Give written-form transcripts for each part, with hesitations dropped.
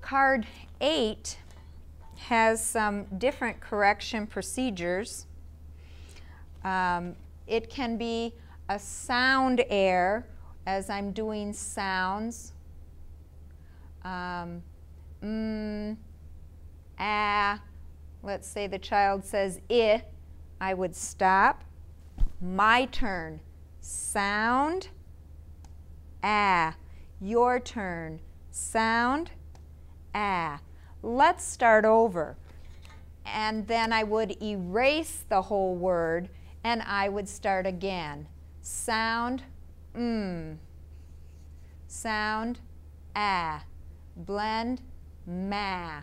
Card 8 has some different correction procedures. It can be a sound error as I'm doing sounds. Let's say the child says I would stop. My turn. Sound, Your turn. Sound, Let's start over. And then I would erase the whole word and I would start again. Sound, Sound, Blend, ma.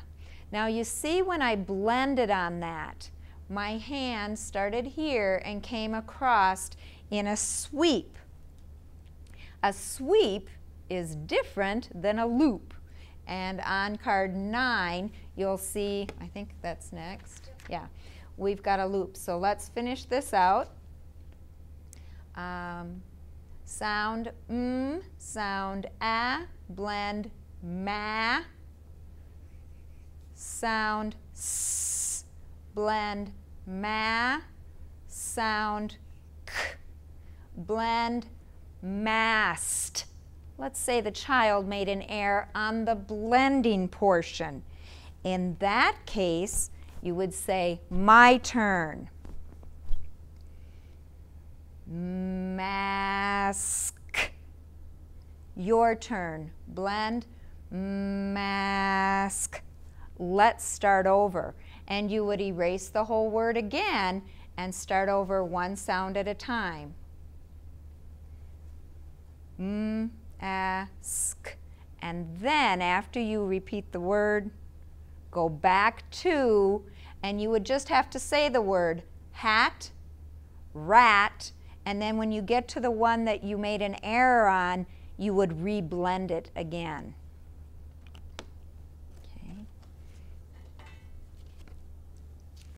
Now you see when I blended on that, my hand started here and came across in a sweep. A sweep is different than a loop. And on card 9, you'll see, I think that's next. Yeah, we've got a loop. So let's finish this out. Sound, sound, blend, ma. Sound, s, blend, ma. Sound, k, blend, mast. Let's say the child made an error on the blending portion. In that case, you would say, my turn. Mask. Your turn. Blend, mask. Let's start over. And you would erase the whole word again and start over one sound at a time. Ask. And then after you repeat the word, go back to, and you would just have to say the word hat, rat, and then when you get to the one that you made an error on, you would reblend it again.